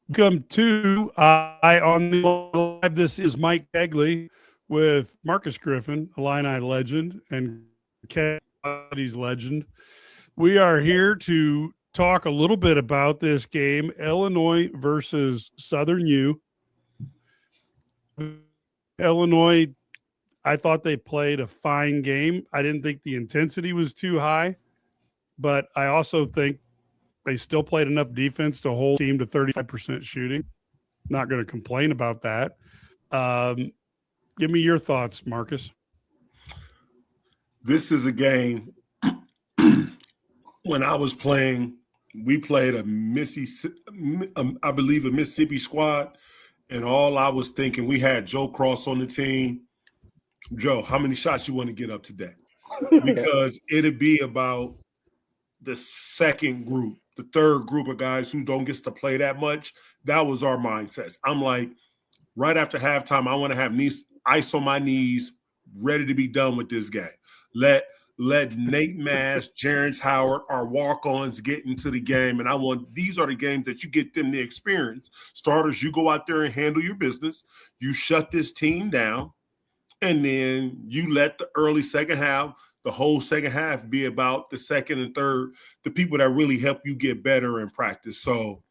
Welcome to I on the Live. This is Mike Kegley with Marcus Griffin, Illini legend, and Cody's legend. We are here to talk a little bit about this game, Illinois versus Southern U. Illinois, I thought they played a fine game. I didn't think the intensity was too high, but I also think they still played enough defense to hold the team to 35% shooting. Not going to complain about that. Give me your thoughts, Marcus. This is a game. When I was playing, we played a Mississippi squad, and all I was thinking, we had Joe Cross on the team. Joe, how many shots you want to get up today? Because it'd be about the second group, the third group of guys who don't get to play that much. That was our mindset. I'm like, right after halftime, I want to have ice on my knees, ready to be done with this game. Let Nate Mass, Jerrance Howard, our walk-ons get into the game. And these are the games that you get them the experience. Starters, you go out there and handle your business. You shut this team down. And then you let the early second half, the whole second half be about the second and third, the people that really help you get better in practice. So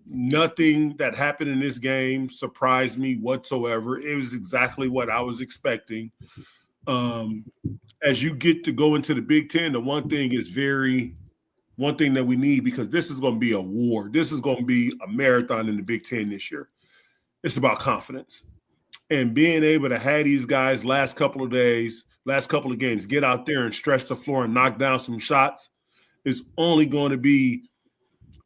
nothing that happened in this game surprised me whatsoever. It was exactly what I was expecting. As you get to go into the Big Ten, the one thing that we need, because this is going to be a war. This is going to be a marathon in the Big Ten this year. It's about confidence. And being able to have these guys last couple of games, get out there and stretch the floor and knock down some shots is only going to be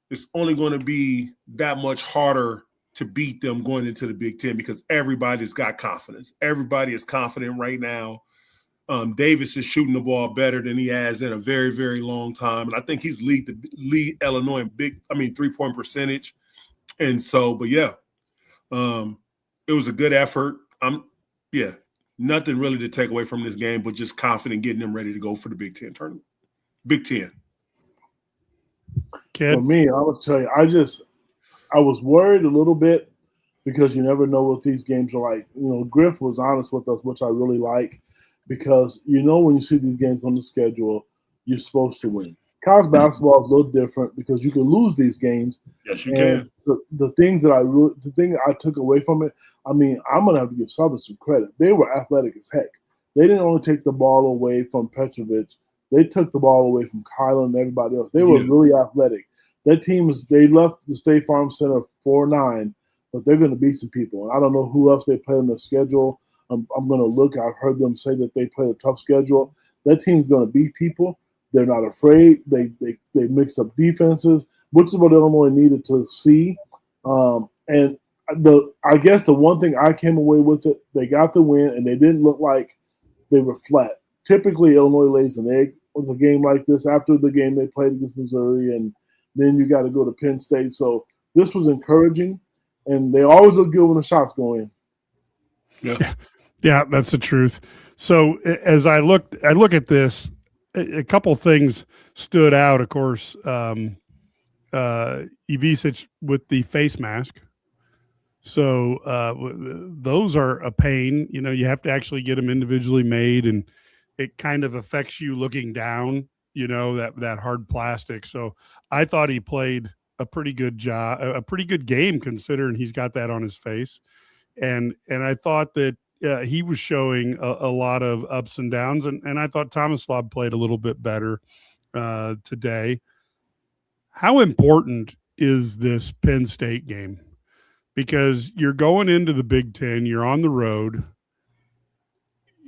that much harder to beat them going into the Big Ten, because everybody's got confidence. Everybody is confident right now. Davis is shooting the ball better than he has in a very, very long time. And I think he's lead Illinois in three-point percentage. And so, but yeah, it was a good effort. Nothing really to take away from this game, but just confident getting them ready to go for the Big Ten tournament. Big Ten. For me, I would tell you, I was worried a little bit because you never know what these games are like. You know, Griff was honest with us, which I really like, because when you see these games on the schedule, you're supposed to win. College basketball is a little different because you can lose these games. Yes, you can. The thing I took away from it, I'm gonna have to give Southern some credit. They were athletic as heck. They didn't only take the ball away from Petrovic. They took the ball away from Kylan and everybody else. They were really athletic. That team they left the State Farm Center 4-9, but they're going to beat some people. And I don't know who else they play on the schedule. I'm going to look. I've heard them say that they play a tough schedule. That team's going to beat people. They're not afraid. They mix up defenses, which is what Illinois needed to see. And I guess the one thing I came away with it, they got the win, and they didn't look like they were flat. Typically, Illinois lays an egg with a game like this after the game they played against Missouri, and then you got to go to Penn State. So this was encouraging, and they always look good when the shots go in. Yeah, that's the truth. So as I look at this, a couple things stood out. Of course, Ivisic with the face mask. So those are a pain. You have to actually get them individually made, and it kind of affects you looking down, that hard plastic. So I thought he played a pretty good job, a pretty good game considering he's got that on his face. And I thought that he was showing a lot of ups and downs. And I thought Tomislav played a little bit better today. How important is this Penn State game? Because you're going into the Big Ten, you're on the road.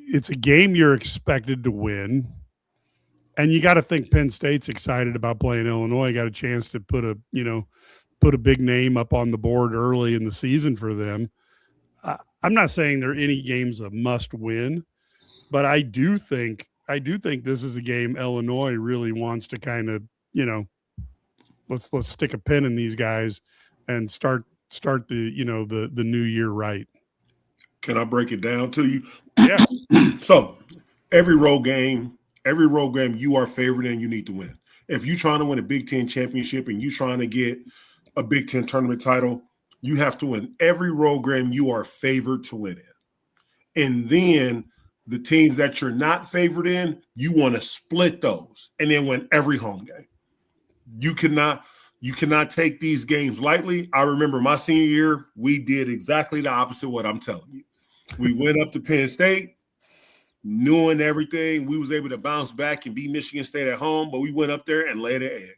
It's a game you're expected to win. And you got to think Penn State's excited about playing Illinois. Got a chance to put a big name up on the board early in the season for them. I'm not saying there are any games a must win, but I do think this is a game Illinois really wants to kind of, let's stick a pin in these guys and start the new year right. Can I break it down to you? Yeah. So every road game you are favored in, you need to win. If you're trying to win a Big Ten championship and you're trying to get a Big Ten tournament title, You have to win every road game you are favored to win in. And then the teams that you're not favored in, you want to split those and then win every home game. You cannot take these games lightly. I remember my senior year, we did exactly the opposite of what I'm telling you. We went up to Penn State, knowing everything. We was able to bounce back and beat Michigan State at home, but we went up there and laid an egg.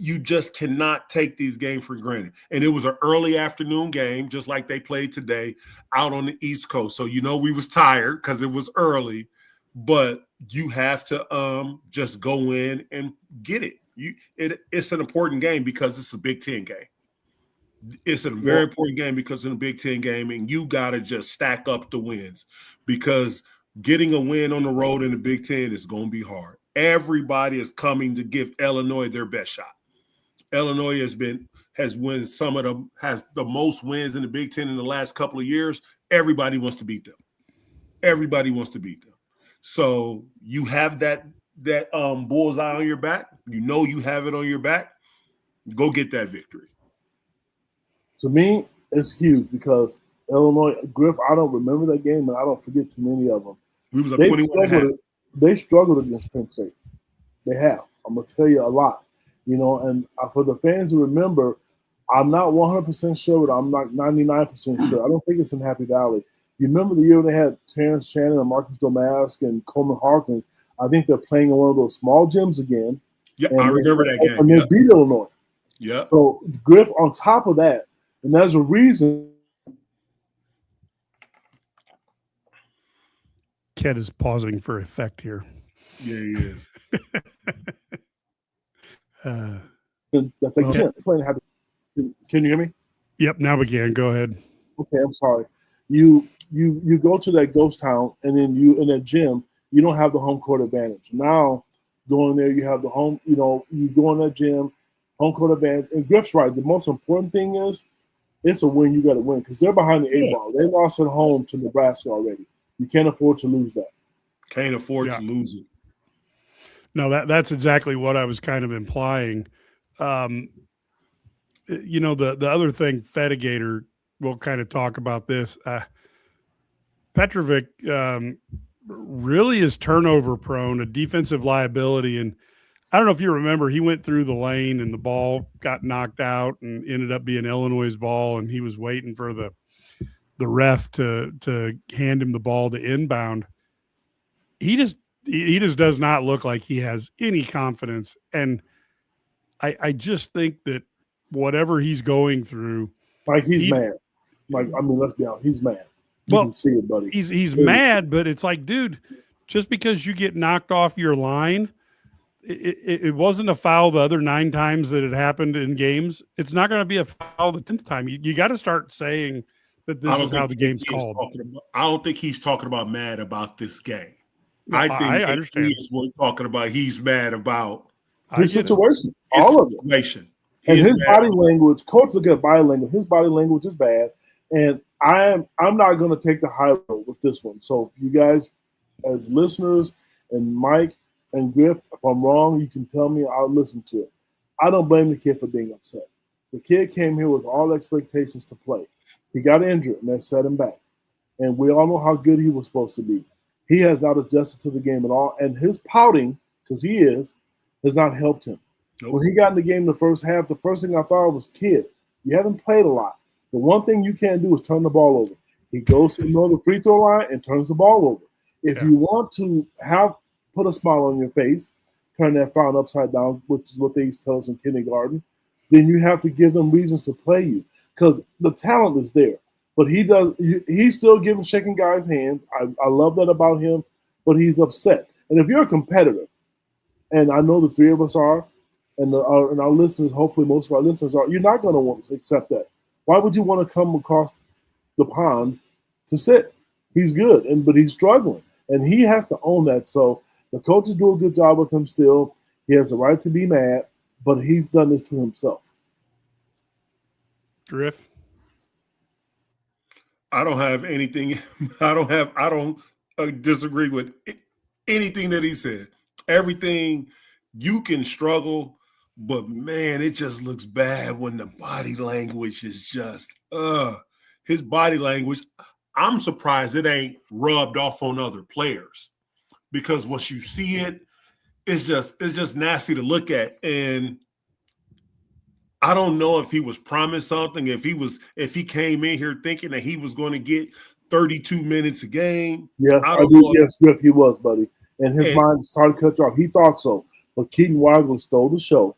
You just cannot take these games for granted. And it was an early afternoon game, just like they played today out on the East Coast. So, we was tired because it was early, but you have to just go in and get it. It's an important game because it's a Big Ten game. It's a very important game because it's a Big Ten game, and you got to just stack up the wins because getting a win on the road in the Big Ten is going to be hard. Everybody is coming to give Illinois their best shot. Illinois has the most wins in the Big Ten in the last couple of years. Everybody wants to beat them. So you have that bullseye on your back. You have it on your back. Go get that victory. To me, it's huge because Illinois, Griff, I don't remember that game, and I don't forget too many of them. We was at 21.5. They struggled against Penn State. They have. I'm going to tell you a lot. And for the fans to remember, I'm not 100% sure, but I'm not 99% sure. I don't think it's in Happy Valley. You remember the year they had Terrence Shannon and Marcus Domask and Coleman Hawkins? I think they're playing in one of those small gyms again. Yeah, I remember that game. And they beat Illinois. Yeah. So Griff, on top of that, and there's a reason. Ken is pausing for effect here. Yeah, he is. That they can't play in Happy. Can you hear me? Yep, now we can. Go ahead. Okay, I'm sorry. You go to that ghost town, and then in that gym, you don't have the home court advantage. Now, going there, you have the home. You go in that gym, home court advantage. And Griff's right. The most important thing is, it's a win. You got to win because they're behind the eight ball. They lost at home to Nebraska already. You can't afford to lose that. Can't afford to lose it. No, that's exactly what I was kind of implying. The other thing, Fedigator, we'll kind of talk about this. Petrovic really is turnover prone, a defensive liability. And I don't know if you remember, he went through the lane and the ball got knocked out and ended up being Illinois' ball. And he was waiting for the ref to hand him the ball to inbound. He just does not look like he has any confidence. And I just think that whatever he's going through, he's mad. Let's be honest, he's mad. You can see it, buddy. He's mad, but it's like, dude, just because you get knocked off your line, it wasn't a foul the other 9 times that it happened in games. It's not going to be a foul the 10th time. You got to start saying that this is how the game's called. I don't think he's talking about mad about this game. No, I think I understand. He's talking about he's mad about his situation. All of it. And his body language, coach look at body language. His body language is bad. And I'm not going to take the high road with this one. So you guys, as listeners, and Mike and Griff, if I'm wrong, you can tell me. I'll listen to it. I don't blame the kid for being upset. The kid came here with all expectations to play. He got injured, and that set him back. And we all know how good he was supposed to be. He has not adjusted to the game at all. And his pouting, because he has not helped him. Nope. When he got in the game the first half, the first thing I thought was, kid, you haven't played a lot. The one thing you can't do is turn the ball over. He goes to the free throw line and turns the ball over. If you want to put a smile on your face, turn that frown upside down, which is what they used to tell us in kindergarten, then you have to give them reasons to play you because the talent is there. But he's still shaking guys' hands. I love that about him, but he's upset. And if you're a competitor, and I know the three of us are, and our listeners, hopefully most of our listeners are, you're not going to want to accept that. Why would you want to come across the pond to sit? He's good, but he's struggling, and he has to own that. So the coaches do a good job with him still. He has the right to be mad, but he's done this to himself. Griff? I don't have anything. I don't disagree with anything that he said. Everything, you can struggle, But man, it just looks bad when the body language is just his body language. I'm surprised it ain't rubbed off on other players, because once you see it, it's just nasty to look at. And I don't know if he was promised something, if he came in here thinking that he was going to get 32 minutes a game. Yes, I I don't do. know. Yes, Griff, he was, buddy. And his mind started to cut you off. He thought so. But Keaton Wagler stole the show.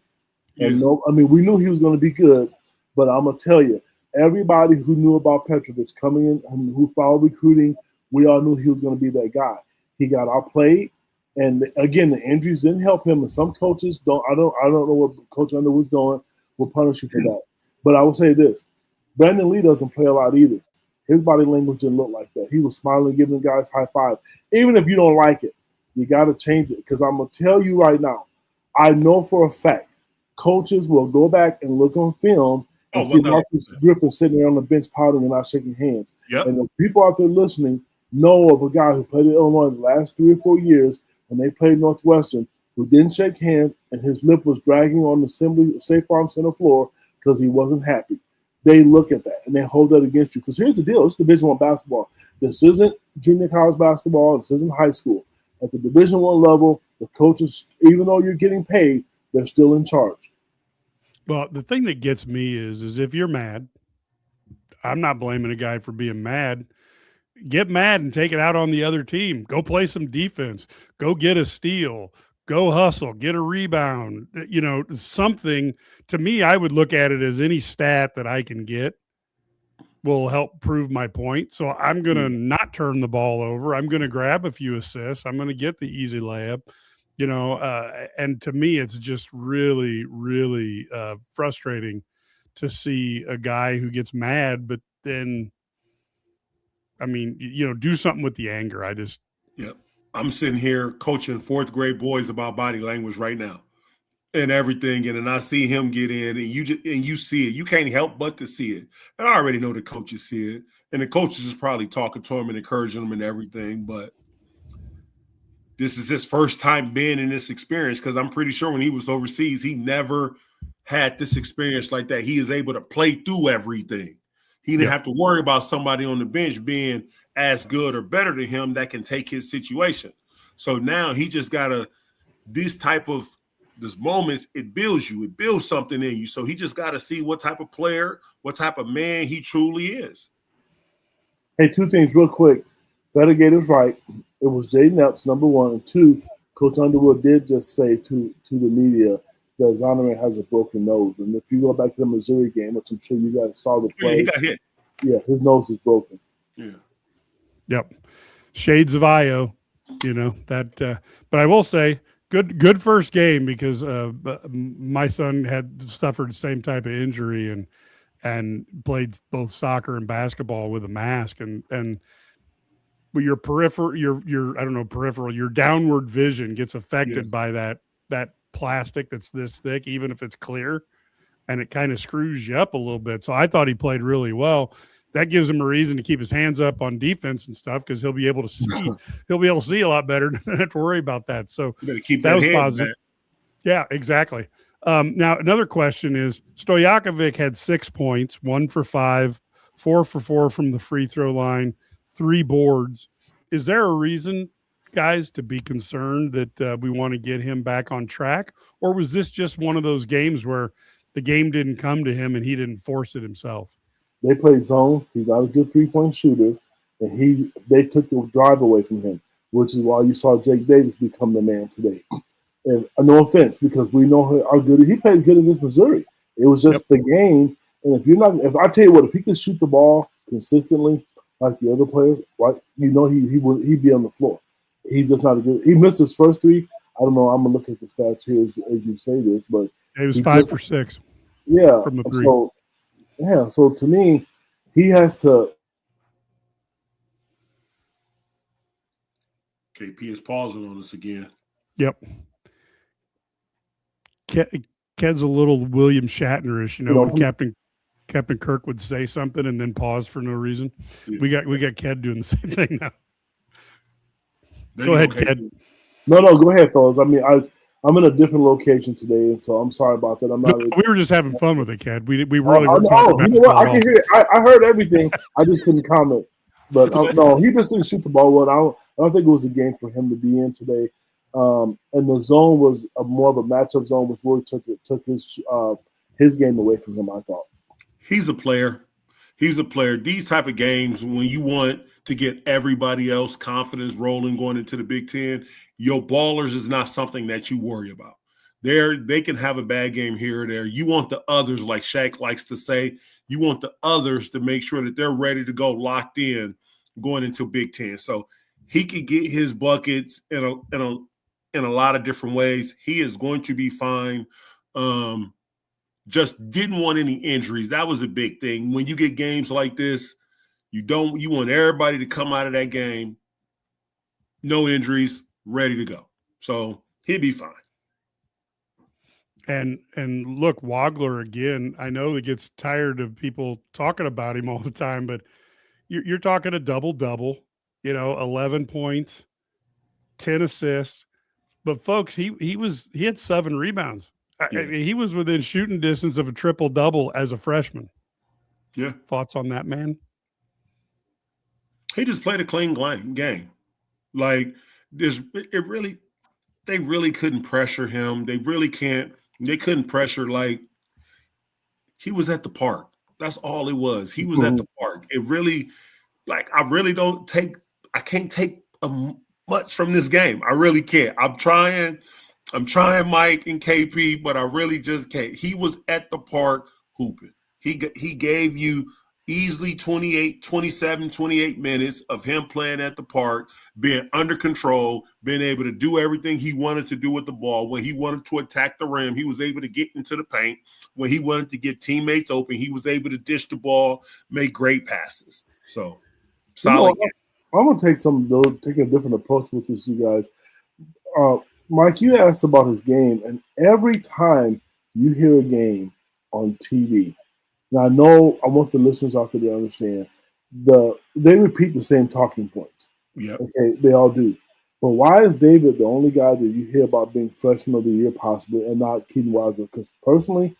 And no, I mean, we knew he was going to be good, but I'm going to tell you, everybody who knew about Petrovic coming in and who followed recruiting, we all knew he was going to be that guy. He got outplayed. And again, the injuries didn't help him. And some coaches don't know what Coach Underwood's doing. Will punish you for that. But I will say this: Brandon Lee doesn't play a lot either. His body language didn't look like that. He was smiling, giving the guys high five. Even if you don't like it, you got to change it. Because I'm going to tell you right now, I know for a fact coaches will go back and look on film and see Marcus Griffin sitting there on the bench pouting and not shaking hands. Yep. And the people out there listening know of a guy who played at Illinois the last 3 or 4 years when they played Northwestern, who didn't shake hands, and his lip was dragging on the State Farm Center floor because he wasn't happy. They look at that and they hold that against you. Because here's the deal: it's Division I basketball. This isn't junior college basketball. This isn't high school. At the Division I level, the coaches, even though you're getting paid, they're still in charge. Well, the thing that gets me is if you're mad, I'm not blaming a guy for being mad. Get mad and take it out on the other team. Go play some defense. Go get a steal. Go hustle. Get a rebound. You know, something. To me, I would look at it as any stat that I can get will help prove my point. So I'm going to not turn the ball over. I'm going to grab a few assists. I'm going to get the easy layup. You know, and to me, it's just really, really frustrating to see a guy who gets mad, but then, I mean, you know, do something with the anger. I'm sitting here coaching 4th grade boys about body language right now and everything. And then I see him get in and you see it. You can't help but to see it. And I already know the coaches see it. And the coaches is probably talking to him and encouraging him and everything. But this is his first time being in this experience, because I'm pretty sure when he was overseas, he never had this experience like that. He is able to play through everything. He didn't have to worry about somebody on the bench being as good or better than him that can take his situation. So now he just got to, this moments, it builds you. It builds something in you. So he just got to see what type of player, what type of man he truly is. Hey, 2 things real quick. Bettigator's right. It was Jaden Epps, number 1. And 2, Coach Underwood did just say to the media that Zonovan has a broken nose. And if you go back to the Missouri game, which I'm sure you guys saw the play. Yeah, he got hit. Yeah, his nose is broken. Yeah. Yep. Shades of Io, you know, that, but I will say good first game, because my son had suffered the same type of injury and played both soccer and basketball with a mask, and your peripheral, your downward vision gets affected by that plastic that's this thick, even if it's clear, and it kind of screws you up a little bit. So I thought he played really well. That gives him a reason to keep his hands up on defense and stuff, because he'll be able to see a lot better. Don't have to worry about that. So that was positive. Back. Yeah, exactly. Now another question is, Stojakovic had 6 points, 1 for 5, 4 for 4 from the free throw line, 3 boards. Is there a reason, guys, to be concerned that we want to get him back on track? Or was this just one of those games where the game didn't come to him and he didn't force it himself? They played zone. He's not a good 3-point shooter, and they took the drive away from him, which is why you saw Jake Davis become the man today. And no offense, because we know how good he played good against Missouri. It was just the game. And if I tell you what, if he could shoot the ball consistently like the other players, right, you know he'd be on the floor. He's just not a good. He missed his first 3. I don't know. I'm gonna look at the stats here as you say this, but he was 5 for 6. Yeah, from the 3. So to me, he has to. KP is pausing on us again. Yep. Ked's a little William Shatnerish, when Captain Kirk would say something and then pause for no reason. Yeah. We got Ked doing the same thing now. Go ahead, Ked. No, go ahead, fellas. I mean, I'm in a different location today, and so I'm sorry about that. I'm not. We were just having fun with it, Ken. We really Oh, weren't talking you know what? basketball I at all. can hear it. I heard everything. I just couldn't comment. But no, he just didn't shoot the ball well. I don't think it was a game for him to be in today. And the zone was more of a matchup zone, which really took his game away from him, I thought. He's a player. He's a player. These type of games, when you want to get everybody else confidence rolling going into the Big Ten, your ballers is not something that you worry about. They can have a bad game here or there. You want the others, like Shaq likes to say, you want the others to make sure that they're ready to go, locked in, going into Big Ten. So he could get his buckets in a lot of different ways. He is going to be fine. Just didn't want any injuries. That was a big thing. When you get games like this, you want everybody to come out of that game, no injuries, ready to go. So he'll be fine. And look, Wagler again. I know it gets tired of people talking about him all the time, but you're talking a double-double. 11 points, 10 assists. But folks, he had 7 rebounds. Yeah. He was within shooting distance of a triple-double as a freshman. Yeah. Thoughts on that, man? He just played a clean game. Like they really couldn't pressure him. They really can't. They couldn't pressure. Like, he was at the park. That's all it was. He was at the park. It really, like, I can't take much from this game. I really can't. I'm trying Mike and KP, but I really just can't. He was at the park hooping. He gave you easily 27, 28 minutes of him playing at the park, being under control, being able to do everything he wanted to do with the ball. When he wanted to attack the rim, he was able to get into the paint. When he wanted to get teammates open, he was able to dish the ball, make great passes. So, solid game. I'm going to take a different approach with this, you guys. Mike, you asked about his game, and every time you hear a game on TV, now, I want the listeners out there to understand they repeat the same talking points. Yeah. Okay, they all do. But why is David the only guy that you hear about being freshman of the year possibly and not Keaton Wagner? Because personally,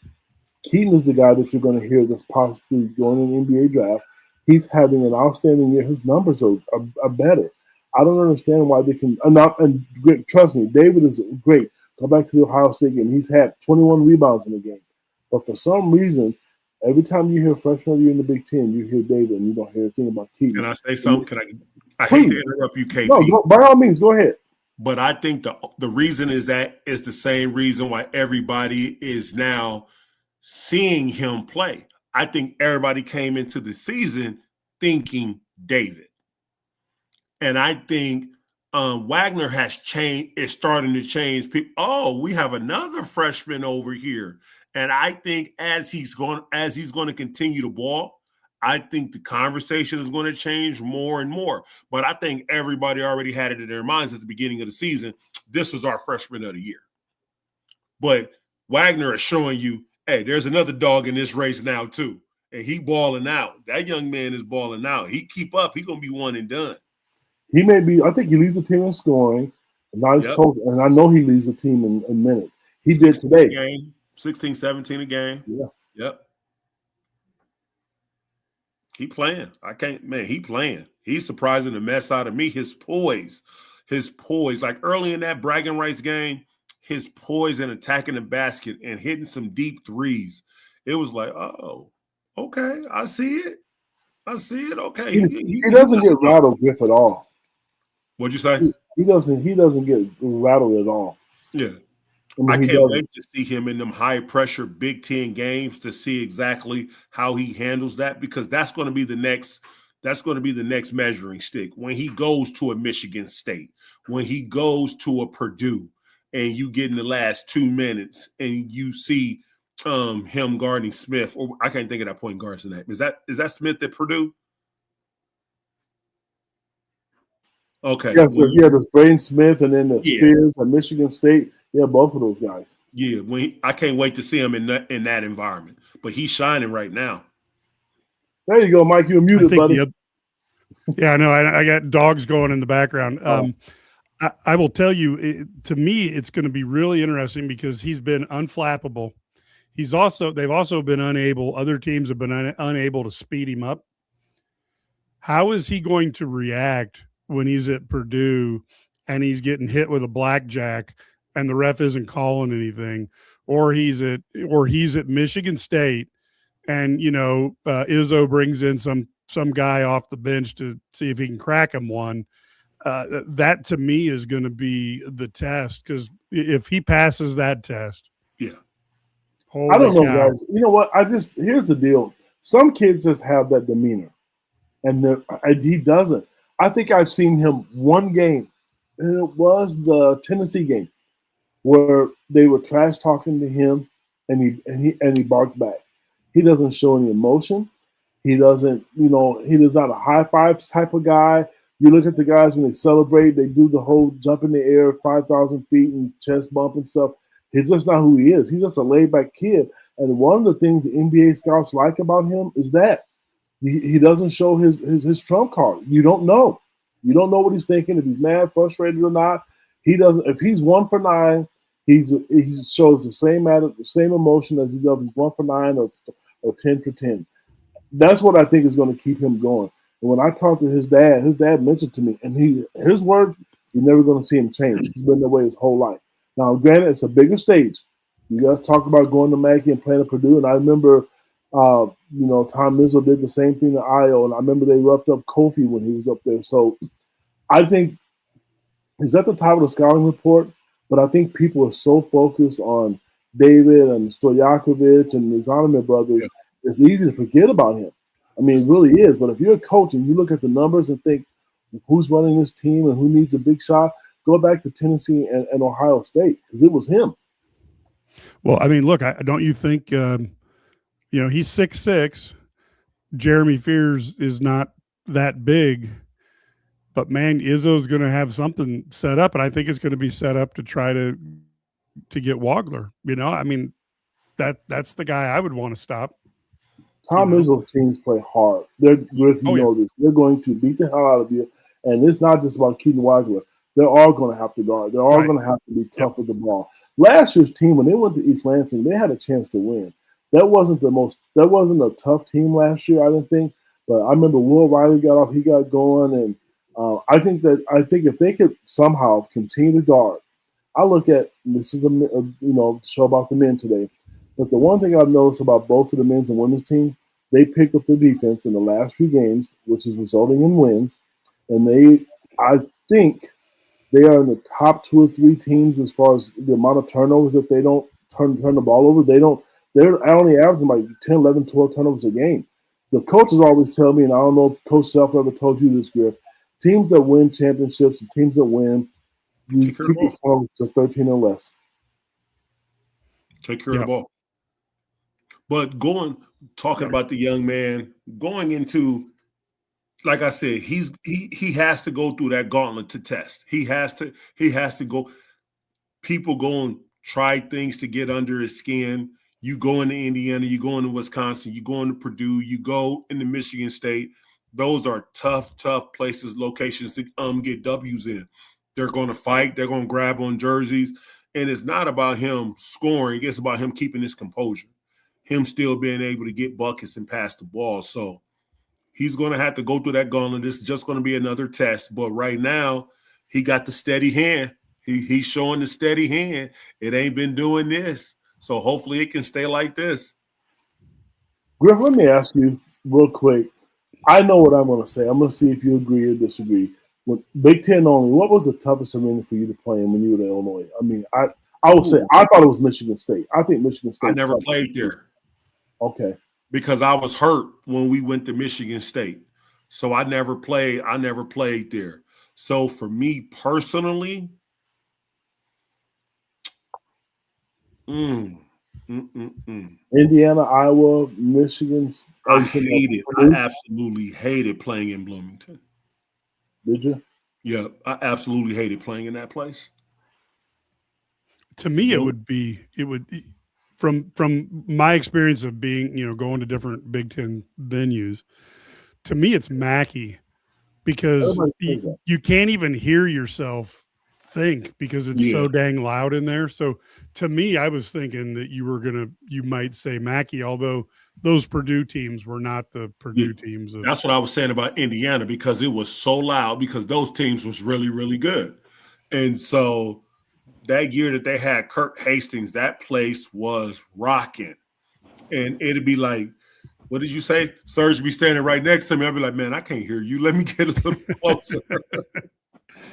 Keaton is the guy that you're going to hear that's possibly going in the NBA draft. He's having an outstanding year. His numbers are better. I don't understand why they can. And trust me, David is great. Go back to the Ohio State game. He's had 21 rebounds in the game. But for some reason, every time you hear freshman of the year in the Big Ten, you hear David, and you don't hear a thing about Keaton. Can I say something? I hate to interrupt you, KP. No, by all means, go ahead. But I think the reason is the same reason why everybody is now seeing him play. I think everybody came into the season thinking David. And I think Wagner is starting to change people. Oh, we have another freshman over here. And I think as he's going to continue to ball, I think the conversation is going to change more and more. But I think everybody already had it in their minds at the beginning of the season. This was our freshman of the year. But Wagner is showing you, hey, there's another dog in this race now too. And he balling out. That young man is balling out. He keep up. He's going to be one and done. He may be. I think he leads the team in scoring. Nice coach, and I know he leads the team in minutes. He did today. 16, 17 a game. Yeah. Yep. He playing. He playing. He's surprising the mess out of me. His poise. Like early in that bragging rights game, his poise in attacking the basket and hitting some deep threes. It was like, oh, okay, I see it. Okay. He doesn't get rattled, Griff, at all. What'd you say? He doesn't get rattled at all. Yeah. I can't wait to see him in them high-pressure Big Ten games to see exactly how he handles that, because that's going to be the next measuring stick. When he goes to a Michigan State, when he goes to a Purdue, and you get in the last 2 minutes and you see him guarding Smith, or I can't think of that point guard's name. Is that Smith at Purdue? Okay. Yeah, so there's Braden Smith and then the Spears at Michigan State. Yeah, both of those guys. Yeah, I can't wait to see him in that environment. But he's shining right now. There you go, Mike. You're muted, buddy. Yeah, I know. I got dogs going in the background. I will tell you, to me, it's going to be really interesting because he's been unflappable. They've also been unable, other teams have been unable to speed him up. How is he going to react when he's at Purdue and he's getting hit with a blackjack and the ref isn't calling anything, or he's at Michigan State and Izzo brings in some guy off the bench to see if he can crack him one. That to me is going to be the test, because if he passes that test, yeah, I don't know, guys. You know what? Here's the deal. Some kids just have that demeanor, and he doesn't. I think I've seen him one game, and it was the Tennessee game, where they were trash talking to him, and he barked back. He doesn't show any emotion. He doesn't, he is not a high five type of guy. You look at the guys when they celebrate, they do the whole jump in the air 5,000 feet and chest bump and stuff. He's just not who he is. He's just a laid back kid. And one of the things the NBA scouts like about him is that he doesn't show his trump card. You don't know. You don't know what he's thinking, if he's mad, frustrated or not. He doesn't. If he's 1 for 9, he shows the same emotion as he does. He's 1 for 9 or 10 for 10. That's what I think is going to keep him going. And when I talked to his dad mentioned to me, and his word, you're never going to see him change. He's been that way his whole life. Now, granted, it's a bigger stage. You guys talk about going to Mackey and playing at Purdue, and I remember, Tom Izzo did the same thing to Io, and I remember they roughed up Kofi when he was up there. So I think he's at the top of the scouting report, but I think people are so focused on David and Stojakovic and the Zonovan brothers, it's easy to forget about him. I mean, it really is. But if you're a coach and you look at the numbers and think who's running this team and who needs a big shot, go back to Tennessee and Ohio State, because it was him. Well, I mean, look, don't you think, he's 6'6". Jeremy Fears is not that big, but man, Izzo's going to have something set up, and I think it's going to be set up to try to get Wagler. I mean, that's the guy I would want to stop. Tom Izzo's teams play hard. They're good. If you know this, they're going to beat the hell out of you, and it's not just about Keaton Wagler. They're all going to have to guard. They're all going to have to be tough with the ball. Last year's team, when they went to East Lansing, they had a chance to win. That wasn't a tough team last year, I didn't think. But I remember Will Riley got off, he got going, and I think if they could somehow continue to guard, I look at, this is a show about the men today, but the one thing I've noticed about both of the men's and women's team, they picked up the defense in the last few games, which is resulting in wins, and I think they are in the top 2 or 3 teams as far as the amount of turnovers that they don't turn the ball over. They're only averaging like 10, 11, 12 turnovers a game. The coaches always tell me, and I don't know if Coach Self ever told you this, Griff, teams that win championships and teams that win, you keep your turnovers to 13 or less. Take care of the ball. But talking about the young man, going into, like I said, he has to go through that gauntlet to test. He has to go. People go and try things to get under his skin. You go into Indiana, you go into Wisconsin, you go into Purdue, you go into Michigan State. Those are tough places, locations to get W's in. They're going to fight. They're going to grab on jerseys. And it's not about him scoring. It's about him keeping his composure, him still being able to get buckets and pass the ball. So he's going to have to go through that gauntlet. This is just going to be another test. But right now, he got the steady hand. He's showing the steady hand. It ain't been doing this. So hopefully it can stay like this. Griff, let me ask you real quick. I know what I'm going to say. I'm going to see if you agree or disagree. With Big Ten only, what was the toughest arena for you to play in when you were in Illinois? I mean, I would say I thought it was Michigan State. I think Michigan State. I never played there. Okay. Because I was hurt when we went to Michigan State. So I never played there. So for me personally, Indiana, Iowa, Michigan. I absolutely hated playing in Bloomington. Did you? Yeah, I absolutely hated playing in that place. To me, it would from my experience of being, going to different Big Ten venues, to me, it's Mackey, because you can't even hear yourself think because it's so dang loud in there. So to me, I was thinking that you might say Mackey, although those Purdue teams were not the Purdue teams. That's what I was saying about Indiana, because it was so loud, because those teams was really, really good. And so that year that they had Kirk Hastings, that place was rocking. And it'd be like, what did you say? Serge would be standing right next to me. I'd be like, man, I can't hear you. Let me get a little closer.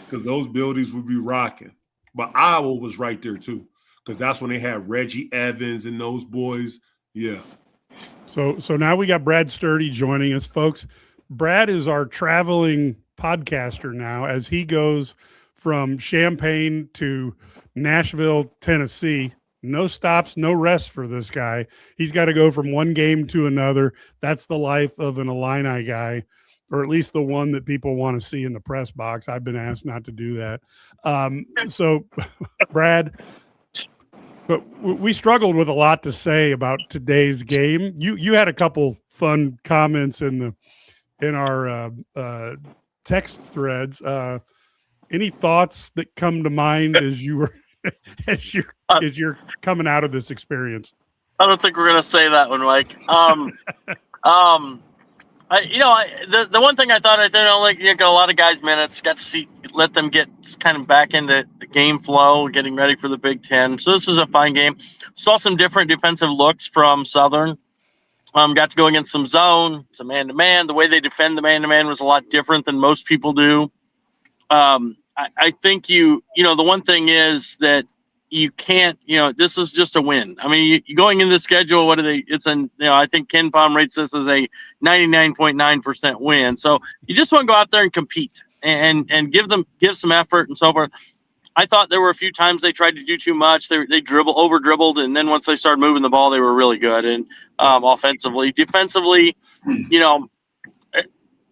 Because those buildings would be rocking. But Iowa was right there too, because that's when they had Reggie Evans and those boys. Yeah. So now we got Brad Sturdy joining us, folks. Brad is our traveling podcaster now as he goes from Champaign to Nashville, Tennessee. No stops, no rest for this guy. He's got to go from one game to another. That's the life of an Illini guy, or at least the one that people want to see in the press box. I've been asked not to do that. So, Brad, but we struggled with a lot to say about today's game. You had a couple fun comments in our text threads. Any thoughts that come to mind as you were as you're coming out of this experience? I don't think we're gonna say that one, Mike. The one thing I thought, you got a lot of guys minutes, got to let them get kind of back into the game flow, getting ready for the Big Ten. So this was a fine game. Saw some different defensive looks from Southern. Got to go against some zone, some man-to-man. The way they defend the man-to-man was a lot different than most people do. I think the one thing is that you can't, this is just a win. I mean, you going in the schedule, I think Ken Palm rates this as a 99.9% win. So you just want to go out there and compete and give some effort and so forth. I thought there were a few times they tried to do too much. They over dribbled. And then once they started moving the ball, they were really good. And offensively, defensively,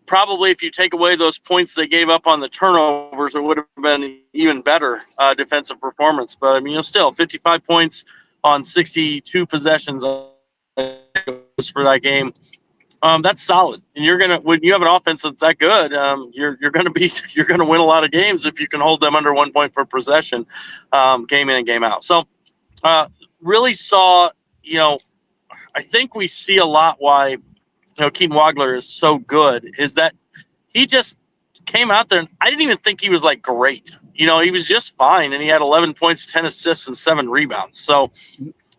probably if you take away those points they gave up on the turnovers, it would have been even better defensive performance. But, still 55 points on 62 possessions for that game. That's solid. And when you have an offense that's that good, you're going to win a lot of games if you can hold them under 1 point per possession, game in and game out. So really saw, I think we see a lot why Keaton Wagler is so good is that he just came out there and I didn't even think he was like great. He was just fine, and he had 11 points, 10 assists, and 7 rebounds. So,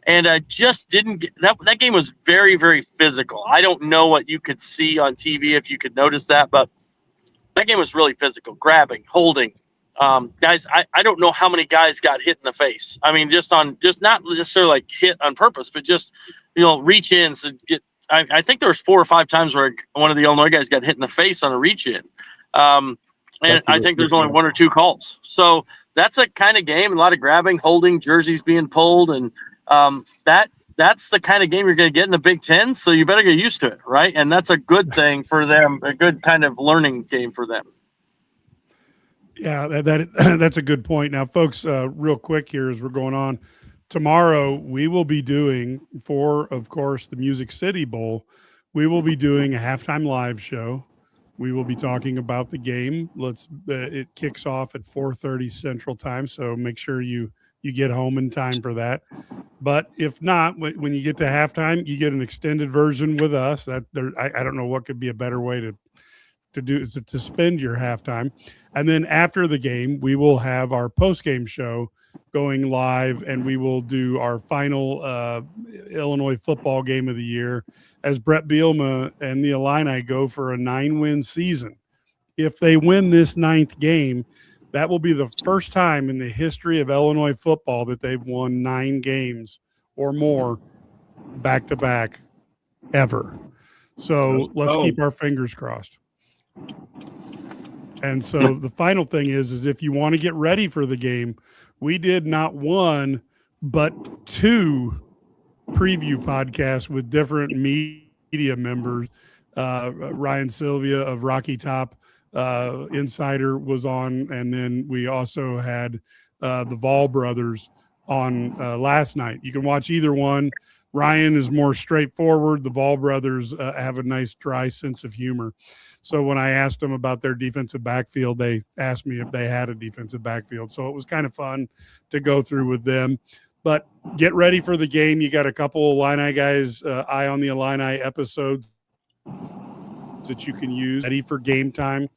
and just didn't get that game was very, very physical. I don't know what you could see on TV if you could notice that, but that game was really physical, grabbing, holding. Guys, I don't know how many guys got hit in the face. I mean, just not necessarily like hit on purpose, but just, reach ins and get. I think there was 4 or 5 times where one of the Illinois guys got hit in the face on a reach-in. And I think there's only 1 or 2 calls. So that's a kind of game, a lot of grabbing, holding, jerseys being pulled. And that's the kind of game you're going to get in the Big Ten. So you better get used to it, right? And that's a good thing for them, a good kind of learning game for them. Yeah, that's a good point. Now, folks, real quick here as we're going on. Tomorrow, we will be doing, for, of course, the Music City Bowl, we will be doing a halftime live show. We will be talking about the game. It kicks off at 4:30 Central Time, so make sure you get home in time for that. But if not, when you get to halftime, you get an extended version with us. I don't know what could be a better way to do is to spend your halftime. And then after the game, we will have our post-game show going live, and we will do our final Illinois football game of the year as Brett Bielema and the Illini go for a 9-win season. If they win this 9th game, that will be the first time in the history of Illinois football that they've won 9 games or more back-to-back ever. So let's keep our fingers crossed. And so the final thing is if you want to get ready for the game, we did not 1, but 2 preview podcasts with different media members. Ryan Sylvia of Rocky Top Insider was on, and then we also had the Vol brothers on last night. You can watch either one. Ryan is more straightforward. The Vol brothers have a nice dry sense of humor. So when I asked them about their defensive backfield, they asked me if they had a defensive backfield. So it was kind of fun to go through with them. But get ready for the game. You got a couple of Illini guys, Eye on the Illini episodes that you can use ready for game time.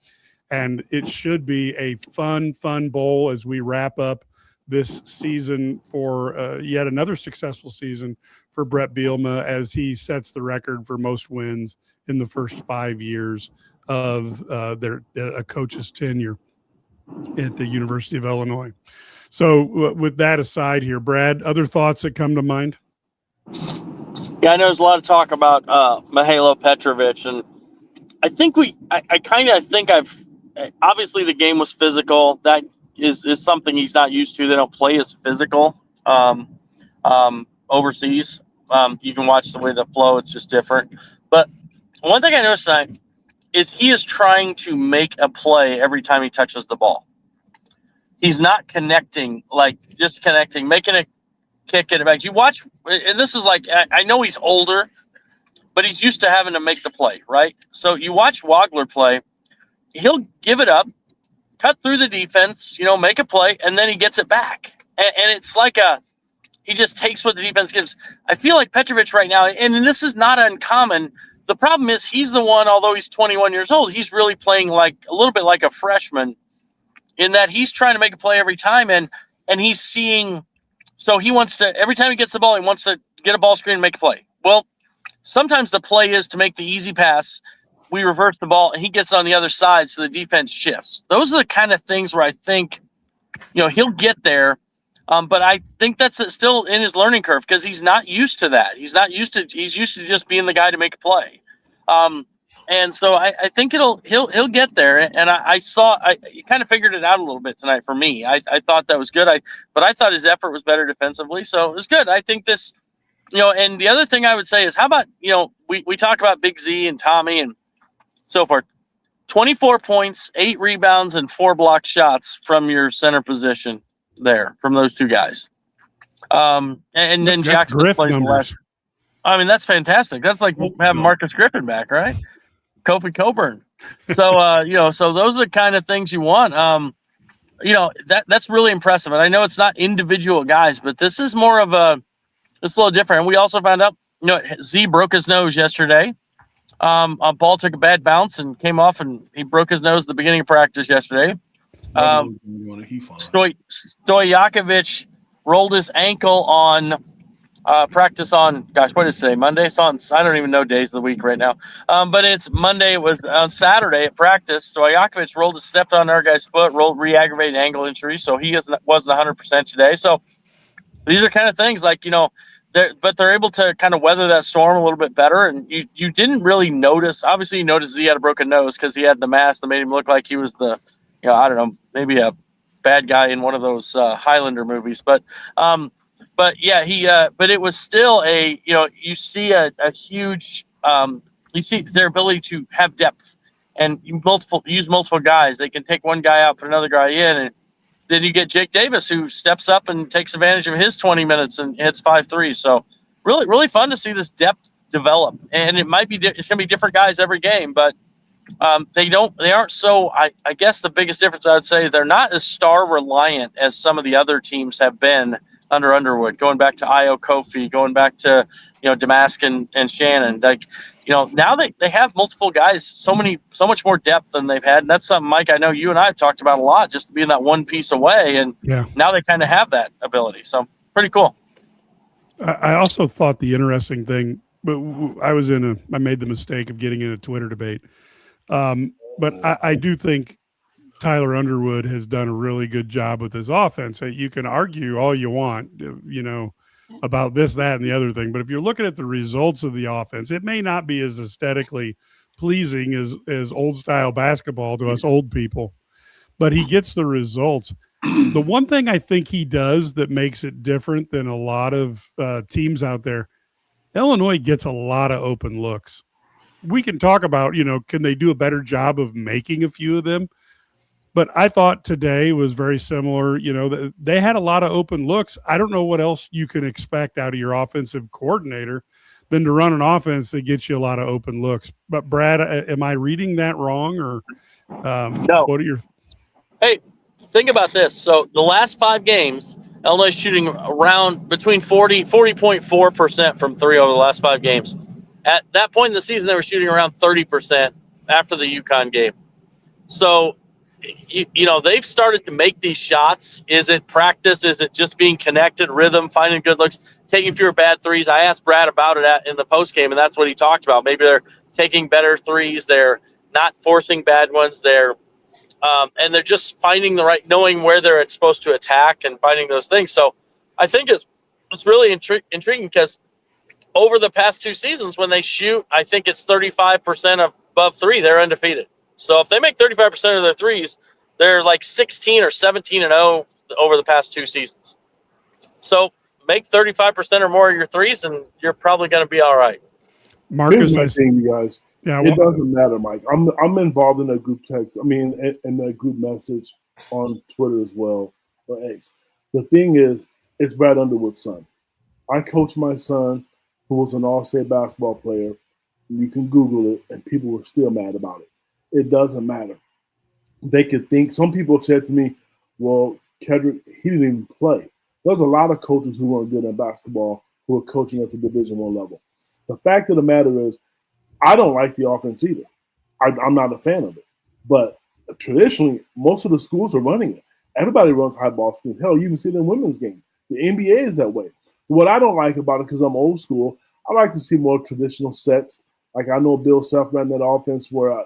And it should be a fun bowl as we wrap up this season for yet another successful season for Brett Bielema as he sets the record for most wins in the first 5 years of a coach's tenure at the University of Illinois. So with that aside here, Brad, other thoughts that come to mind? Yeah, I know there's a lot of talk about Mihailo Petrovic, and I think obviously the game was physical. That is something he's not used to. They don't play as physical overseas. You can watch the way the flow; it's just different. But one thing I noticed tonight is he is trying to make a play every time he touches the ball. He's not connecting, like disconnecting, making a kick it back. You watch, and this is like, I know he's older, but he's used to having to make the play, right? So you watch Wagler play, he'll give it up, cut through the defense, make a play, and then he gets it back. And it's like he just takes what the defense gives. I feel like Petrovic right now, and this is not uncommon. The problem is he's the one, although he's 21 years old, he's really playing like a little bit like a freshman in that he's trying to make a play every time. And he's seeing, so he wants to, every time he gets the ball, he wants to get a ball screen and make a play. Well, sometimes the play is to make the easy pass. We reverse the ball and he gets it on the other side. So the defense shifts. Those are the kind of things where I think, he'll get there. But I think that's still in his learning curve because he's not used to that. He's used to just being the guy to make a play. And so I think he'll get there. And you kind of figured it out a little bit tonight for me. I thought that was good. But I thought his effort was better defensively. So it was good. I think this, and the other thing I would say is how about, we talk about Big Z and Tommy and so forth. 24 points, 8 rebounds, and 4 blocked shots from your center position there, from those two guys. And then Jackson plays the last. I mean, that's fantastic. That's like having Marcus Griffin back, right? Kofi Coburn. So, so those are the kind of things you want. That's really impressive. And I know it's not individual guys, but this is more of it's a little different. And we also found out, Z broke his nose yesterday. Ball took a bad bounce and came off, and he broke his nose at the beginning of practice yesterday. Stojakovic rolled his ankle on practice on, what is today? Monday? I don't even know days of the week right now. But it's Monday. It was on Saturday at practice. Stojakovic stepped on our guy's foot, re-aggravated ankle injury. So he wasn't 100% today. So these are kind of things like, they're able to kind of weather that storm a little bit better. And you didn't really notice. Obviously, you noticed he had a broken nose because he had the mask that made him look like he was the, I don't know, maybe a bad guy in one of those Highlander movies. But yeah, but it was still you see a huge, you see their ability to have depth and use multiple guys. They can take one guy out, put another guy in, and then you get Jake Davis who steps up and takes advantage of his 20 minutes and hits 5 threes. So really, really fun to see this depth develop. And it might be, it's going to be different guys every game, but they aren't so, I guess the biggest difference I would say, they're not as star reliant as some of the other teams have been under Underwood, going back to Io Kofi, going back to, Damask and Shannon. Like, now they have multiple guys, so much more depth than they've had. And that's something, Mike, I know you and I have talked about a lot, just being that one piece away. And now they kind of have that ability. So pretty cool. I also thought the interesting thing, but I made the mistake of getting in a Twitter debate. But I do think Tyler Underwood has done a really good job with his offense. You can argue all you want, about this, that, and the other thing. But if you're looking at the results of the offense, it may not be as aesthetically pleasing as old style basketball to us old people, but he gets the results. The one thing I think he does that makes it different than a lot of teams out there, Illinois gets a lot of open looks. We can talk about, can they do a better job of making a few of them? But I thought today was very similar. They had a lot of open looks. I don't know what else you can expect out of your offensive coordinator than to run an offense that gets you a lot of open looks. But Brad, am I reading that wrong, or No. what are your? Hey, think about this. So the last 5 games, Illinois shooting around between 40.4% from 3 over the last 5 games. At that point in the season, they were shooting around 30% after the UConn game. So, they've started to make these shots. Is it practice? Is it just being connected, rhythm, finding good looks, taking fewer bad threes? I asked Brad about it in the post game, and that's what he talked about. Maybe they're taking better threes. They're not forcing bad ones. And they're just finding knowing where they're supposed to attack and finding those things. So I think it's really intriguing because over the past 2 seasons, when they shoot, I think it's 35% above 3, they're undefeated. So if they make 35% of their threes, they're like 16 or 17-0 over the past 2 seasons. So make 35% or more of your threes, and you're probably going to be all right. Marcus, I think, you guys. Yeah, it doesn't matter, Mike. I'm involved in that group text. I mean, in that group message on Twitter as well, or X. The thing is, it's Brad Underwood's son. I coached my son, who was an all-state basketball player. You can Google it, and people were still mad about it. It doesn't matter. They could think. Some people have said to me, "Well, Kedrick, he didn't even play." There's a lot of coaches who weren't good at basketball who are coaching at the Division I level. The fact of the matter is, I don't like the offense either. I'm not a fan of it. But traditionally, most of the schools are running it. Everybody runs high ball screens. Hell, you even see it in women's games. The NBA is that way. What I don't like about it, because I'm old school, I like to see more traditional sets. Like I know Bill Self ran that offense where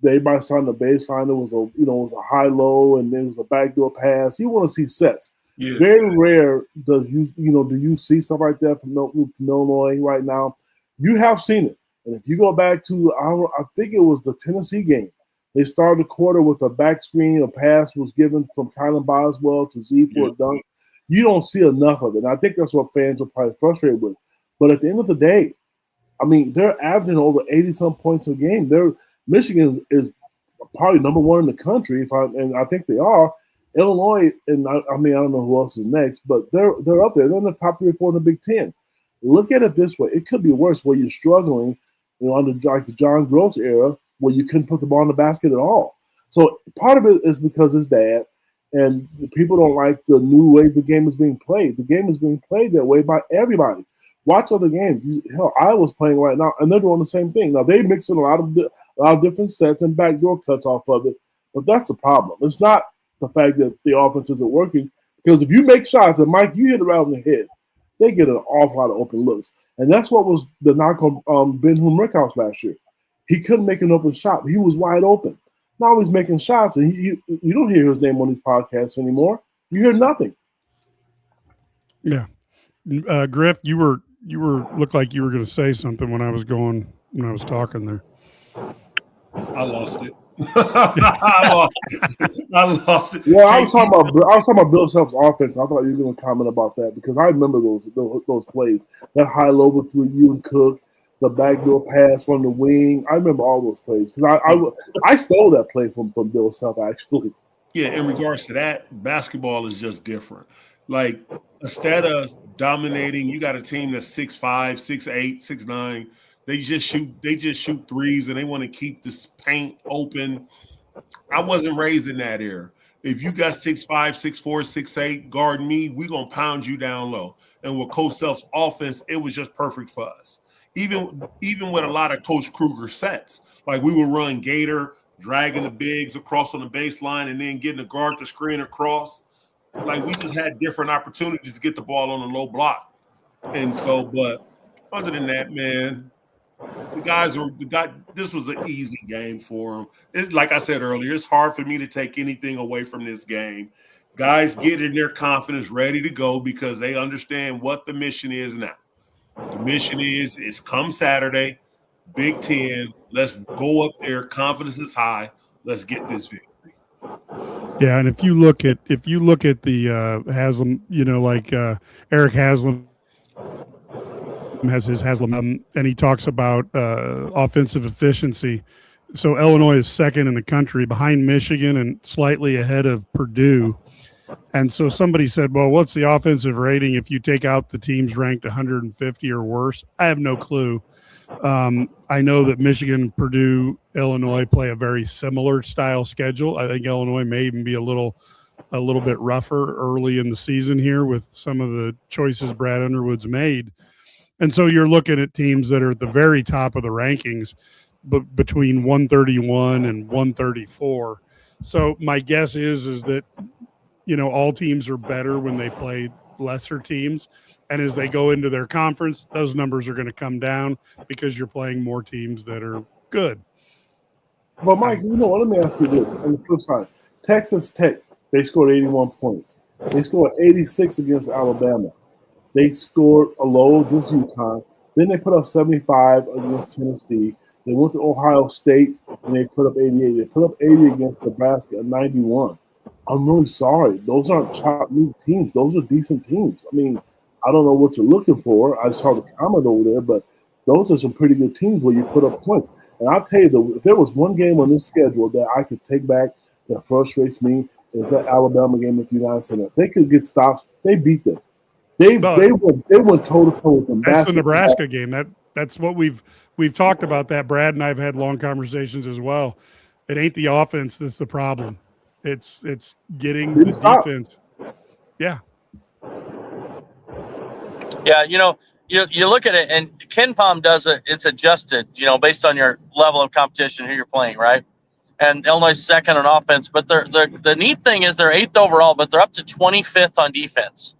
everybody starting the baseline. It was a high-low, and then it was a backdoor pass. You want to see sets. Yeah. Very rare do you see stuff like that from Illinois right now. You have seen it. And if you go back to, I think it was the Tennessee game, they started the quarter with a back screen. A pass was given from Kylan Boswell to Z for a dunk. You don't see enough of it. And I think that's what fans are probably frustrated with. But at the end of the day, I mean, they're averaging over 80-some points a game. Michigan is probably number 1 in the country, and I think they are. Illinois, and I don't know who else is next, but they're up there. They're in the top 3 or 4 in the Big Ten. Look at it this way: it could be worse, where you're struggling, under like the John Gross era, where you couldn't put the ball in the basket at all. So part of it is because it's bad, and people don't like the new way the game is being played. The game is being played that way by everybody. Watch other games. Hell, Iowa's playing right now, and they're doing the same thing. Now they mix in a lot of different sets and backdoor cuts off of it, but that's the problem. It's not the fact that the offense isn't working, because if you make shots, and Mike, you hit it right on the head, they get an awful lot of open looks. And that's what was the knock on Ben-Hur Rickhouse last year. He couldn't make an open shot. He was wide open. Now he's making shots, and you don't hear his name on these podcasts anymore. You hear nothing. Yeah. Griff, you looked like you were going to say something when I was talking there. I lost it. I lost it. Well, I was talking about Bill Self's offense. I thought you were going to comment about that, because I remember those plays. That high low between you and Cook, the backdoor pass from the wing. I remember all those plays, because I stole that play from Bill Self, actually. Yeah, in regards to that, basketball is just different. Like, instead of dominating, you got a team that's 6'5", 6'8", 6'9". They just shoot threes, and they want to keep this paint open. I wasn't raised in that era. If you got 6'5", 6'4", 6'8", guard me, we're going to pound you down low. And with Coach Self's offense, it was just perfect for us. Even with a lot of Coach Kruger sets, like we would run Gator, dragging the bigs across on the baseline, and then getting the guard to screen across. Like, we just had different opportunities to get the ball on a low block. And so, but other than that, man, this was an easy game for them. It's like I said earlier, it's hard for me to take anything away from this game. Guys get in their confidence, ready to go, because they understand what the mission is now. The mission is come Saturday, Big Ten. Let's go up there. Confidence is high. Let's get this victory. Yeah, and if you look at the Haslam, Eric Haslam has his Haslam, and he talks about offensive efficiency. So Illinois is second in the country behind Michigan and slightly ahead of Purdue. And so somebody said, well, what's the offensive rating if you take out the teams ranked 150 or worse? I have no clue. I know that Michigan, Purdue, Illinois play a very similar style schedule. I think Illinois may even be a little bit rougher early in the season here with some of the choices Brad Underwood's made. And so you're looking at teams that are at the very top of the rankings, but between 131 and 134. So my guess is that, all teams are better when they play lesser teams. And as they go into their conference, those numbers are going to come down because you're playing more teams that are good. But Mike, let me ask you this. On the flip side, Texas Tech, they scored 81 points. They scored 86 against Alabama. They scored a low against UConn. Then they put up 75 against Tennessee. They went to Ohio State and they put up 88. They put up 80 against Nebraska at 91. I'm really sorry. Those aren't top league teams. Those are decent teams. I mean, I don't know what you're looking for. I saw the comment over there, but those are some pretty good teams where you put up points. And I'll tell you, if there was one game on this schedule that I could take back that frustrates me, is that Alabama game at the United Center. If they could get stops, they beat them. They went toe-to-toe with them. That's the Nebraska game. That's what we've talked about that. Brad and I have had long conversations as well. It ain't the offense that's the problem. It's getting the defense. Yeah. Yeah, you look at it, and Ken Palm does it. It's adjusted, based on your level of competition, who you're playing, right? And Illinois is second on offense, but the neat thing is they're 8th overall, but they're up to 25th on defense.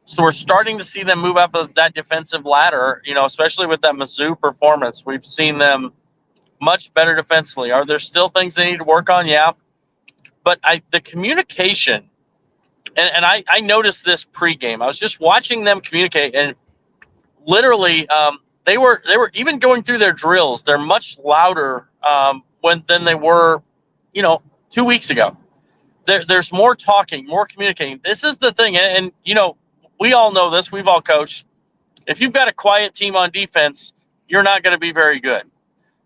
So we're starting to see them move up that defensive ladder, especially with that Mizzou performance. We've seen them much better defensively. Are there still things they need to work on? Yeah. But the communication, and I noticed this pregame. I was just watching them communicate, and literally they were even going through their drills. They're much louder than they were, 2 weeks ago. There's more talking, more communicating. This is the thing, and we all know this. We've all coached. If you've got a quiet team on defense, you're not going to be very good.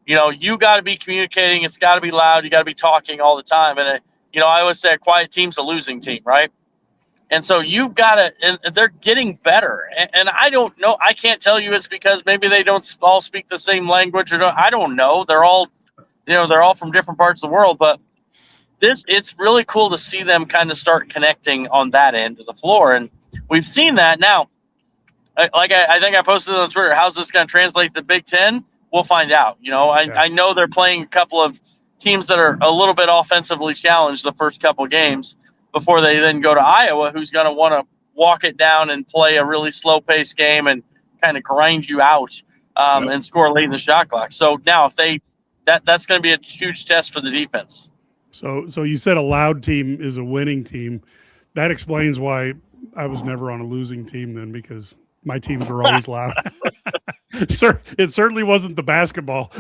You got to be communicating. It's got to be loud. You got to be talking all the time. And I always say a quiet team's a losing team, right? And so you've got to, and they're getting better. And I don't know. I can't tell you it's because maybe they don't all speak the same language I don't know. They're all from different parts of the world. But it's really cool to see them kind of start connecting on that end of the floor. And we've seen that now. I think I posted on Twitter, how's this going to translate to the Big Ten? We'll find out. I know they're playing a couple of teams that are a little bit offensively challenged the first couple of games before they then go to Iowa, who's going to want to walk it down and play a really slow-paced game and kind of grind you out and score late in the shot clock. So now if that's going to be a huge test for the defense. So you said a loud team is a winning team. That explains why I was never on a losing team then, because my teams were always loud. Sir, it certainly wasn't the basketball.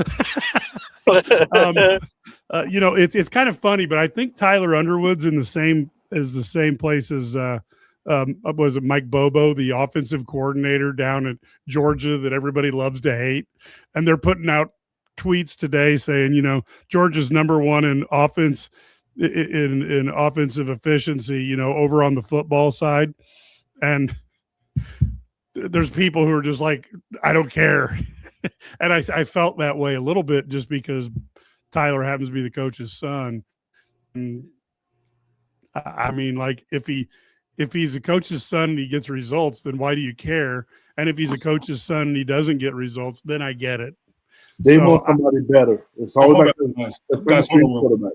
It's kind of funny, but I think Tyler Underwood's in the same place as was it Mike Bobo, the offensive coordinator down at Georgia that everybody loves to hate, and they're putting out tweets today saying, Georgia's number one in offense in offensive efficiency, over on the football side, and there's people who are just like, I don't care. And I felt that way a little bit just because Tyler happens to be the coach's son. And I mean, like if he's a coach's son and he gets results, then why do you care? And if he's a coach's son and he doesn't get results, then I get it. They want somebody better. It's all about quarterback.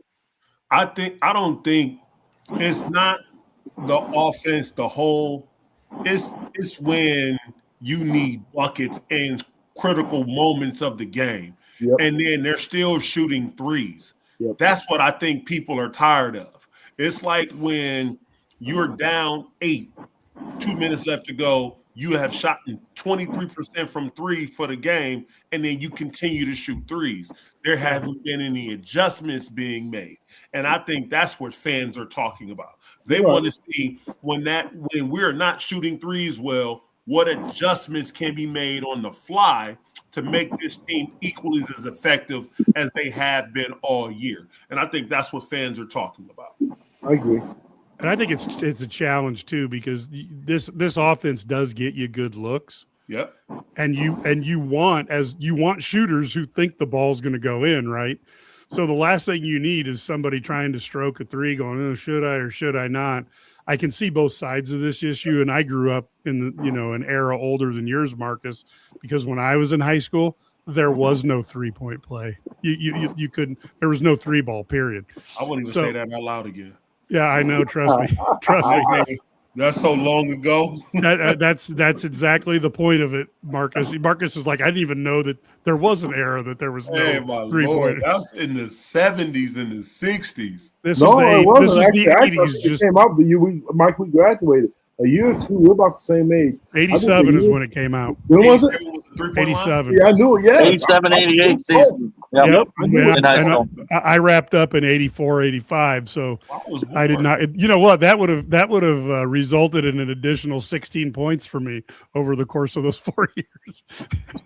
I don't think it's not the offense, the whole. It's when you need buckets and critical moments of the game. Yep. And then they're still shooting threes. Yep. That's what I think people are tired of. It's like when you're down 8, 2 minutes left to go, you have shot 23% from 3 for the game, and then you continue to shoot threes. There haven't been any adjustments being made. And I think that's what fans are talking about. They want to see when we're not shooting threes well, what adjustments can be made on the fly to make this team equally as effective as they have been all year. And I think that's what fans are talking about. I agree. And I think it's a challenge too, because this offense does get you good looks. Yep. And you want shooters who think the ball's going to go in, right? So the last thing you need is somebody trying to stroke a three going, oh, should I or should I not? I can see both sides of this issue, and I grew up in an era older than yours, Marcus, because when I was in high school, there was no 3-point play. You couldn't. There was no 3-ball period. I wouldn't even say that out loud again. Yeah, I know. Trust me. Trust me. That's so long ago. That's exactly the point of it, Marcus. Marcus is like, I didn't even know that there was an era that there was no 3-point. That's in the 70s and the 60s. This is the 80s. Just came out the year Mike, we graduated. A year or two, we're about the same age. 87 is when it came out. When was it? 87. Yeah, I knew it. Yeah, 87, 88 season. Yep. In high school. I wrapped up in 84, 85. So I did not. You know what? That would have resulted in an additional 16 points for me over the course of those 4 years.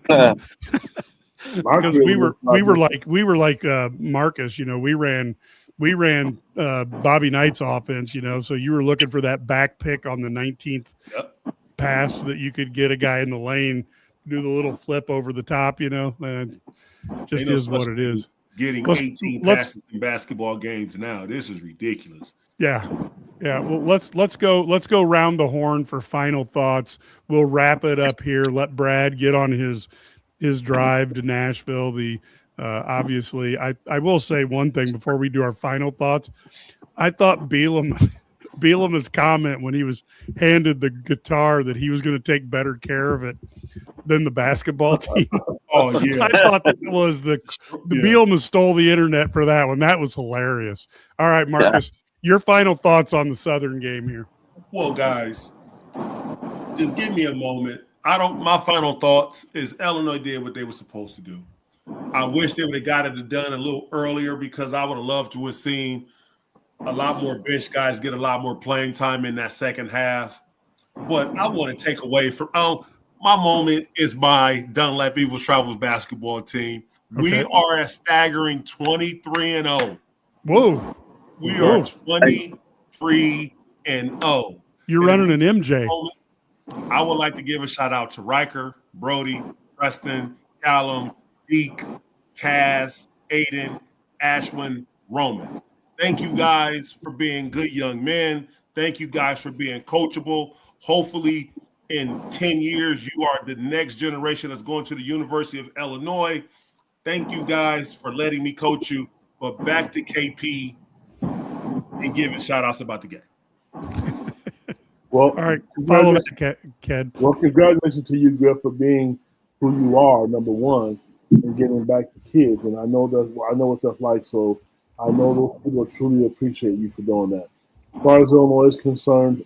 Because we were like Marcus. We ran Bobby Knight's offense, so you were looking for that back pick on the 19th pass that you could get a guy in the lane, do the little flip over the top, and just is what it is. Getting 18 passes in basketball games now, this is ridiculous. Yeah. Well, let's go round the horn for final thoughts. We'll wrap it up here. Let Brad get on his drive to Nashville. Obviously, I will say one thing before we do our final thoughts. I thought Bielema's comment when he was handed the guitar that he was going to take better care of it than the basketball team. Oh yeah, I thought that was the Bielema stole the internet for that one. That was hilarious. All right, Marcus, your final thoughts on the Southern game here. Well, guys, just give me a moment. My final thoughts is Illinois did what they were supposed to do. I wish they would have got it done a little earlier, because I would have loved to have seen a lot more bench guys get a lot more playing time in that second half. But I want to take away from my moment is my Dunlap Eagles Travels basketball team. Okay. We are a staggering 23-0. Whoa. We are 23-0. You're running an MJ. I would like to give a shout out to Riker, Brody, Preston, Callum, Deke, Kaz, Aiden, Ashwin, Roman. Thank you guys for being good young men. Thank you guys for being coachable. Hopefully in 10 years, you are the next generation that's going to the University of Illinois. Thank you guys for letting me coach you. But back to KP and giving shout outs about the game. Well, all right. Follow that, Ked. Well, congratulations to you, Griff, for being who you are, number one, and getting back to kids. And I know what that's like. So I know those people truly appreciate you for doing that. As far as Illinois is concerned,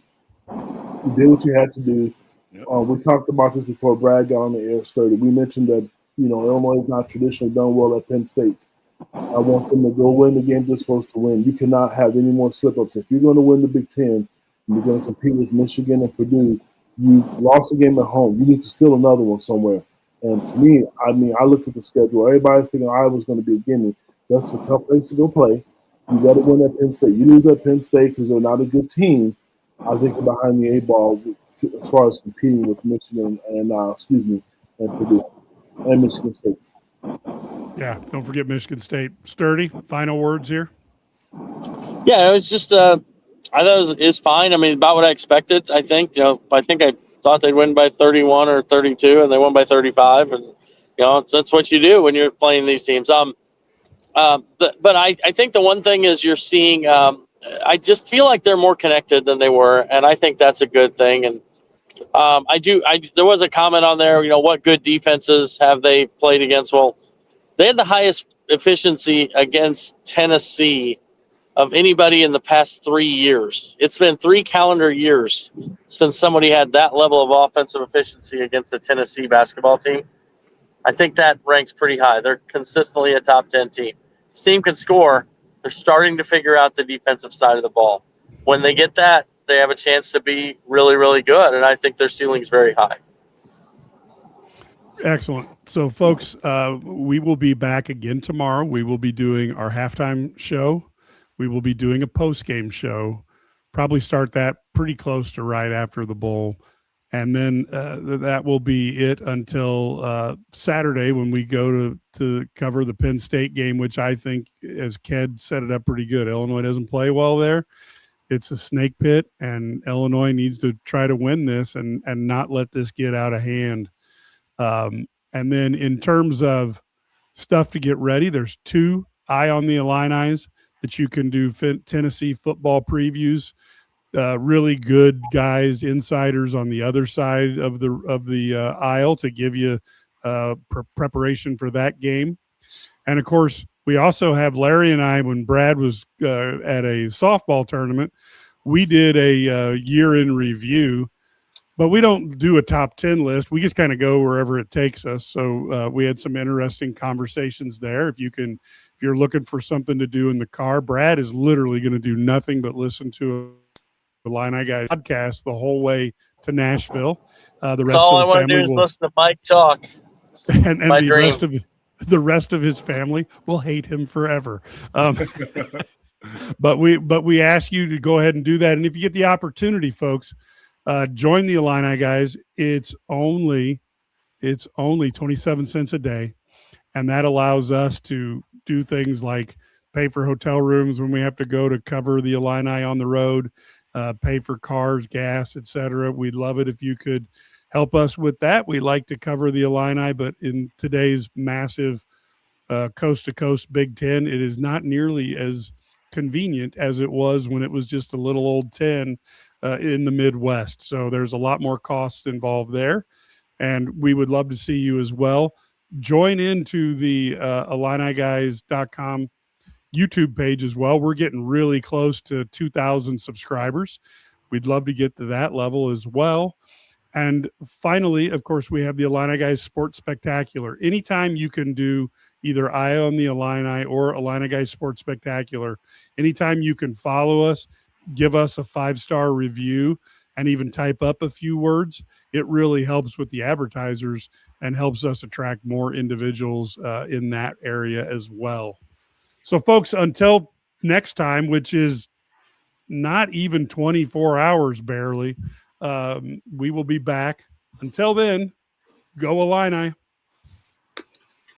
you did what you had to do. Yep. We talked about this before Brad got on the air started. We mentioned that, Illinois is not traditionally done well at Penn State. I want them to go win the game they're supposed to win. You cannot have any more slip-ups. If you're going to win the Big Ten, and you're going to compete with Michigan and Purdue, you lost a game at home. You need to steal another one somewhere. And to me, I look at the schedule. Everybody's thinking Iowa's going to be a gimme. That's a tough place to go play. You got to win at Penn State. You lose at Penn State because they're not a good team. I think they're behind the eight ball as far as competing with Michigan and Purdue and Michigan State. Yeah, don't forget Michigan State. Sturdy, final words here. Yeah, it was just I thought it was fine. I mean, about what I expected. I think I thought they'd win by 31 or 32, and they won by 35. And that's what you do when you're playing these teams. But I think the one thing is you're seeing. I just feel like they're more connected than they were, and I think that's a good thing. And there was a comment on there. What good defenses have they played against? Well, they had the highest efficiency against Tennessee of anybody in the past 3 years. It's been 3 calendar years since somebody had that level of offensive efficiency against a Tennessee basketball team. I think that ranks pretty high. They're consistently a top 10 team. This team can score. They're starting to figure out the defensive side of the ball. When they get that, they have a chance to be really, really good, and I think their ceiling is very high. Excellent. So, folks, we will be back again tomorrow. We will be doing our halftime show. We will be doing a post-game show. Probably start that pretty close to right after the bowl. And then that will be it until Saturday when we go to cover the Penn State game, which I think, as Ked set it up pretty good. Illinois doesn't play well there. It's a snake pit, and Illinois needs to try to win this and not let this get out of hand. And then in terms of stuff to get ready, there's 2 Eye on the Illini that you can do Tennessee football previews. Really good guys, insiders on the other side of the aisle to give you preparation for that game. And of course, we also have Larry and I, when Brad was at a softball tournament, we did a year in review. But we don't do a top 10 list. We just kind of go wherever it takes us. So we had some interesting conversations there. If you're looking for something to do in the car, Brad is literally going to do nothing but listen to a Illini Guys podcast the whole way to Nashville. That's all I want to do is listen to Mike talk. And the rest of his family will hate him forever. But we ask you to go ahead and do that. And if you get the opportunity, folks, join the Illini Guys. It's only 27 cents a day, and that allows us to do things like pay for hotel rooms when we have to go to cover the Illini on the road, pay for cars, gas, etc. We'd love it if you could help us with that. We like to cover the Illini, but in today's massive coast-to-coast Big Ten, it is not nearly as convenient as it was when it was just a little old 10 in the Midwest. So there's a lot more costs involved there, and we would love to see you as well. Join into the IlliniGuys.com YouTube page as well. We're getting really close to 2,000 subscribers. We'd love to get to that level as well. And finally, of course, we have the Illini Guys Sports Spectacular. Anytime you can do either Eye on the Illini or Illini Guys Sports Spectacular, anytime you can follow us, give us a 5-star review, and even type up a few words, it really helps with the advertisers and helps us attract more individuals in that area as well. So, folks, until next time, which is not even 24 hours barely, we will be back. Until then, go Illini.